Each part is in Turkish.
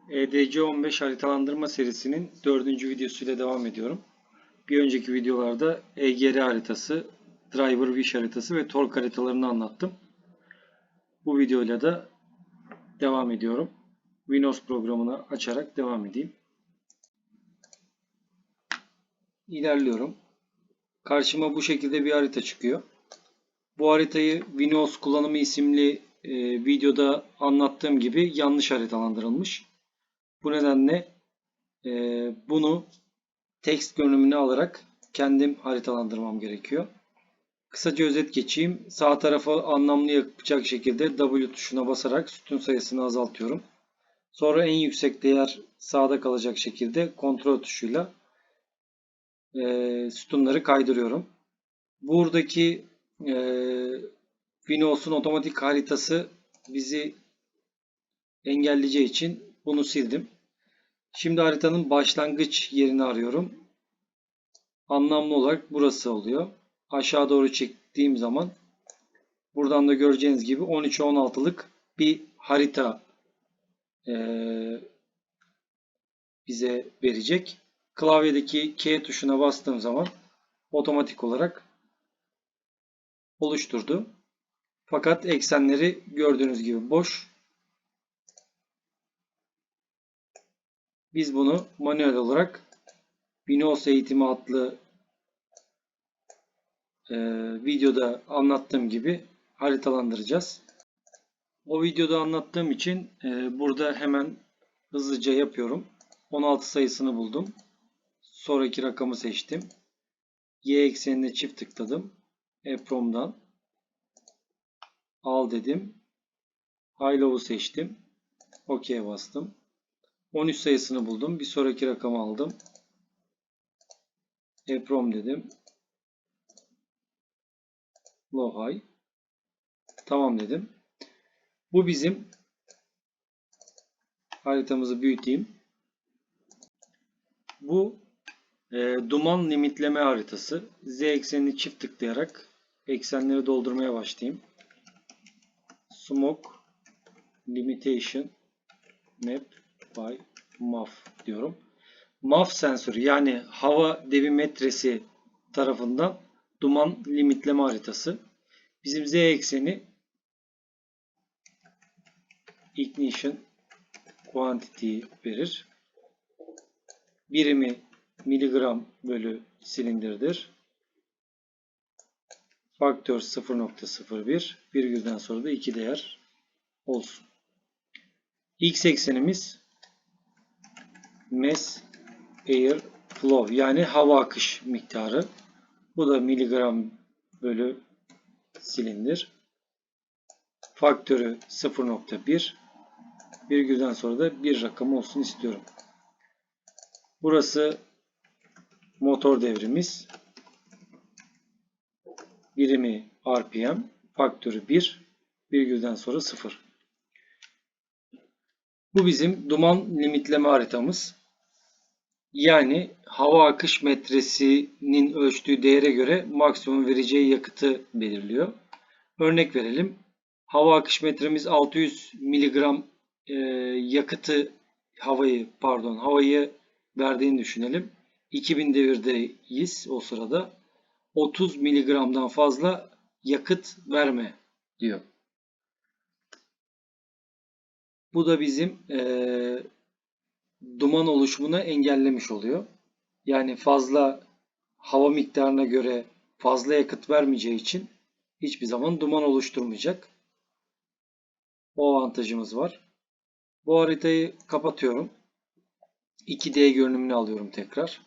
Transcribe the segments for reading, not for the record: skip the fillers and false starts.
EDC15 haritalandırma serisinin 4. videosuyla devam ediyorum. Bir önceki videolarda EGR haritası, Driver Wish haritası ve Torque haritalarını anlattım. Bu videoyla da devam ediyorum. Windows programını açarak devam edeyim. İlerliyorum. Karşıma bu şekilde bir harita çıkıyor. Bu haritayı Windows kullanımı isimli videoda anlattığım gibi yanlış haritalandırılmış. Bu nedenle bunu text görünümünü alarak kendim haritalandırmam gerekiyor. Kısaca özet geçeyim. Sağ tarafa anlamlı yapacak şekilde W tuşuna basarak sütun sayısını azaltıyorum. Sonra en yüksek değer sağda kalacak şekilde kontrol tuşuyla sütunları kaydırıyorum. Buradaki Windows'un otomatik haritası bizi engelleyeceği için bunu sildim. Şimdi haritanın başlangıç yerini arıyorum. Anlamlı olarak burası oluyor. Aşağı doğru çektiğim zaman buradan da göreceğiniz gibi 13'e 16'lık bir harita bize verecek. Klavyedeki K tuşuna bastığım zaman otomatik olarak oluşturdu. Fakat eksenleri gördüğünüz gibi boş. Biz bunu manuel olarak Windows Eğitimi adlı videoda anlattığım gibi haritalandıracağız. O videoda anlattığım için burada hemen hızlıca yapıyorum. 16 sayısını buldum. Sonraki rakamı seçtim. Y eksenine çift tıkladım. EEPROM'dan al dedim. High Low'u seçtim. OK'ye bastım. 13 sayısını buldum. Bir sonraki rakamı aldım. EEPROM dedim. Low High. Tamam dedim. Bu bizim haritamızı büyüteyim. Bu duman limitleme haritası. Z eksenini çift tıklayarak eksenleri doldurmaya başlayayım. Smoke Limitation Map by MAF diyorum. MAF sensörü yani hava debimetresi tarafından duman limitleme haritası. Bizim Z ekseni ignition quantity verir. Birimi miligram bölü silindirdir. Faktör 0.01 virgülden sonra da 2 değer olsun. X eksenimiz mass air flow yani hava akış miktarı. Bu da miligram bölü silindir. Faktörü 0.1 virgülden sonra da bir rakam olsun istiyorum. Burası motor devrimiz. Birimi RPM. Faktörü 1 virgülden sonra 0. Bu bizim duman limitleme haritamız. Yani hava akış metresinin ölçtüğü değere göre maksimum vereceği yakıtı belirliyor. Örnek verelim. Hava akış metremiz 600 miligram yakıtı havayı verdiğini düşünelim. 2000 devirdeyiz o sırada. 30 miligramdan fazla yakıt verme diyor. Bu da bizim duman oluşumunu engellemiş oluyor. Yani fazla hava miktarına göre fazla yakıt vermeyeceği için hiçbir zaman duman oluşturmayacak. O avantajımız var. Bu haritayı kapatıyorum. 2D görünümünü alıyorum tekrar.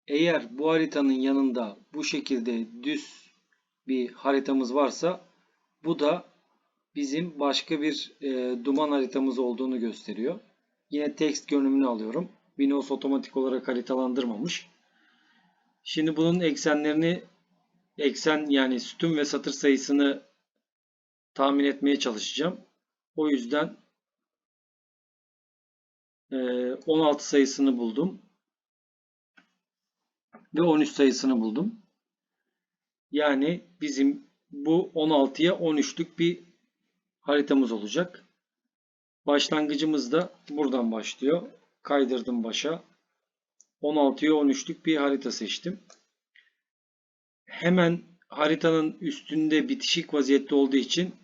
Eğer bu haritanın yanında bu şekilde düz bir haritamız varsa bu da bizim başka bir duman haritamız olduğunu gösteriyor. Yine text görünümünü alıyorum. Windows otomatik olarak haritalandırmamış. Şimdi bunun eksen yani sütun ve satır sayısını tahmin etmeye çalışacağım. O yüzden 16 sayısını buldum. Ve 13 sayısını buldum. Yani bizim bu 16'ya 13'lük bir haritamız olacak. Başlangıcımız da buradan başlıyor. Kaydırdım başa. 16'ya 13'lük bir harita seçtim. Hemen haritanın üstünde bitişik vaziyette olduğu için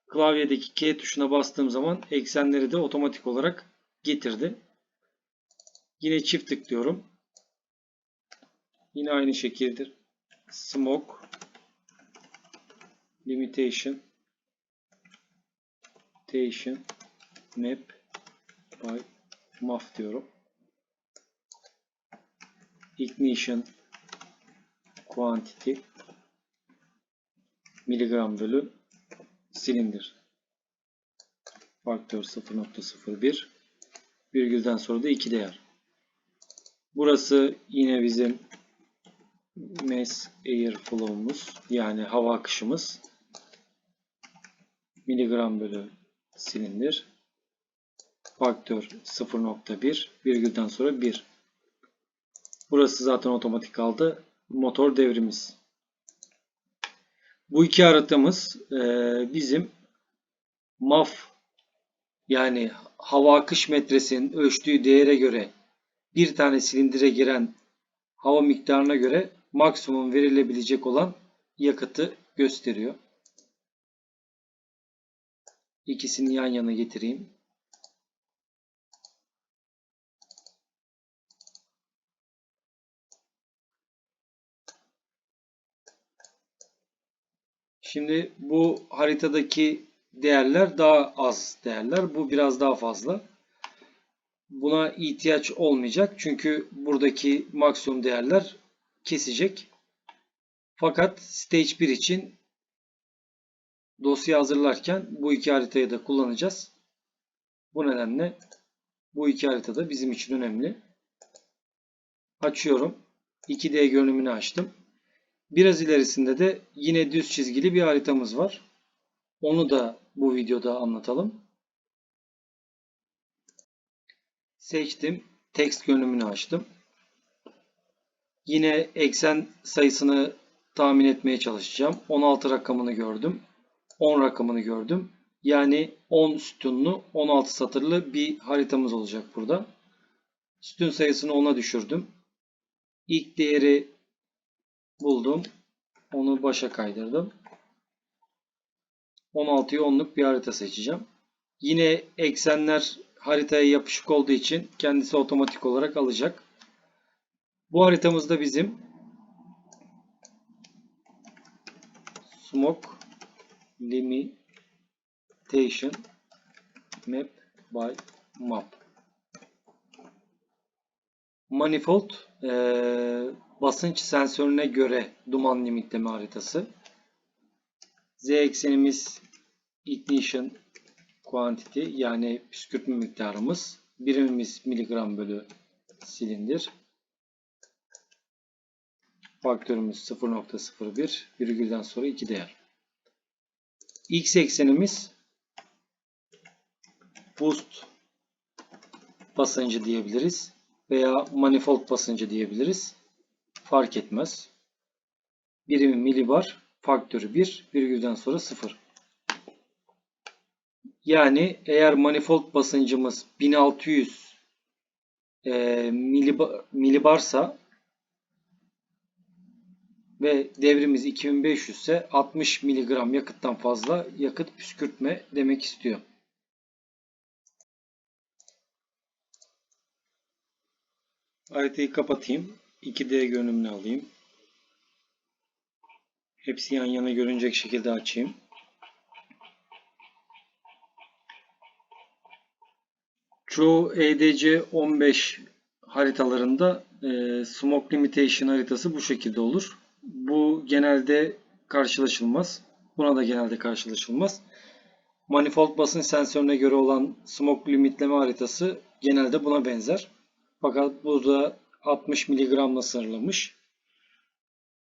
klavyedeki K tuşuna bastığım zaman eksenleri de otomatik olarak getirdi. Yine çift tıklıyorum. Yine aynı şekilde Smoke Limitation Map by MAF diyorum. Ignition Quantity miligram bölü silindir. Faktör 0.01 virgülden sonra da 2 değer. Burası yine bizim mass airflow'umuz, yani hava akışımız. Miligram bölü silindir. Faktör 0.1 virgülden sonra 1. Burası zaten otomatik kaldı. Motor devrimiz. Bu iki haritamız bizim MAF, yani hava akış metresinin ölçtüğü değere göre bir tane silindire giren hava miktarına göre maksimum verilebilecek olan yakıtı gösteriyor. İkisini yan yana getireyim. Şimdi bu haritadaki değerler daha az değerler. Bu biraz daha fazla. Buna ihtiyaç olmayacak. Çünkü buradaki maksimum değerler kesecek. Fakat Stage 1 için dosya hazırlarken bu iki haritayı da kullanacağız. Bu nedenle bu iki harita da bizim için önemli. Açıyorum. 2D görünümünü açtım. Biraz ilerisinde de yine düz çizgili bir haritamız var. Onu da bu videoda anlatalım. Seçtim. Text görünümünü açtım. Yine eksen sayısını tahmin etmeye çalışacağım. 16 rakamını gördüm. 10 rakamını gördüm. Yani 10 sütunlu 16 satırlı bir haritamız olacak burada. Sütun sayısını 10'a düşürdüm. İlk değeri buldum. Onu başa kaydırdım. 16'ya 10'luk bir harita seçeceğim. Yine eksenler haritaya yapışık olduğu için kendisi otomatik olarak alacak. Bu haritamızda bizim Smoke Limitation Map by Map. Manifold basınç sensörüne göre duman limitleme haritası. Z eksenimiz ignition quantity, yani püskürtme miktarımız. Birimimiz miligram bölü silindir. Faktörümüz 0.01 virgülden sonra 2 değer. X eksenimiz boost basıncı diyebiliriz veya manifold basıncı diyebiliriz. Fark etmez. Birimi milibar, faktörü 1, virgülden sonra 0. Yani eğer manifold basıncımız 1600 milibarsa ve devrimiz 2500 ise 60 miligram yakıttan fazla yakıt püskürtme demek istiyor. Haritayı kapatayım. 2D görünümünü alayım. Hepsi yan yana görünecek şekilde açayım. Çoğu EDC 15 haritalarında Smoke Limitation haritası bu şekilde olur. Bu genelde karşılaşılmaz. Buna da genelde karşılaşılmaz. Manifold basınç sensörüne göre olan Smoke limitleme haritası genelde buna benzer. Fakat burada 60 mg'la sınırlamış.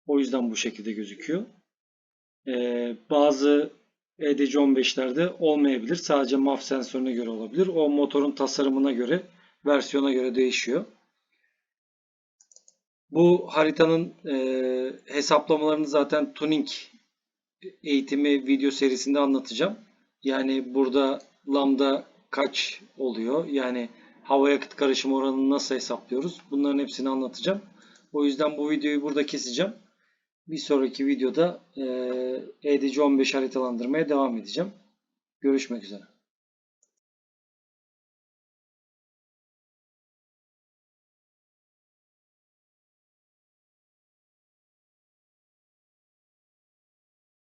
O yüzden bu şekilde gözüküyor. Bazı EDC 15'lerde olmayabilir. Sadece MAF sensörüne göre olabilir. O motorun tasarımına göre, versiyona göre değişiyor. Bu haritanın hesaplamalarını zaten tuning eğitimi video serisinde anlatacağım. Yani burada lambda kaç oluyor? Yani hava yakıt karışımı oranını nasıl hesaplıyoruz? Bunların hepsini anlatacağım. O yüzden bu videoyu burada keseceğim. Bir sonraki videoda EDC 15 haritalandırmaya devam edeceğim. Görüşmek üzere.